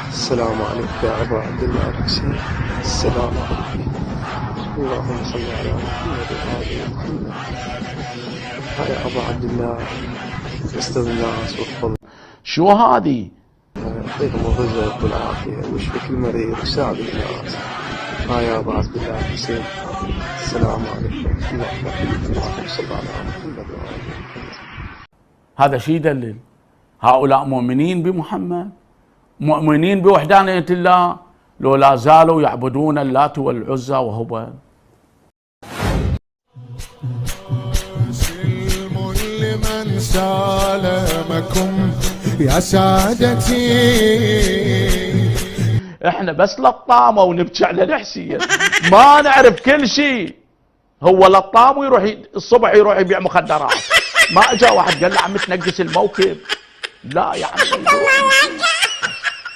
السلام عليك يا أبا عبد الله الحسين. السلام عليك. اللهم صل على محمد وآل محمد. يا أبا عبد الله استاذ الناس والفضل. شو هذه؟ يعطيكم الرزق والعافية ويشفي كل مريض ويساعد الناس. يا أبا عبد الله الحسين. السلام عليكم. اللهم صل على محمد وآل محمد. هذا شيء يدلل هؤلاء مؤمنين بمحمد، مؤمنين بوحدانية الله، لو لا زالوا يعبدون اللات والعزى وهبل. سلم لمن سالمكم يا سادتي. احنا بس لطامة ونبكي على الحسين، ما نعرف كل شيء. هو لطام ويروح الصبح يروح يبيع مخدرات. ما اجا واحد قال له عم تنقص الموكب، لا يعني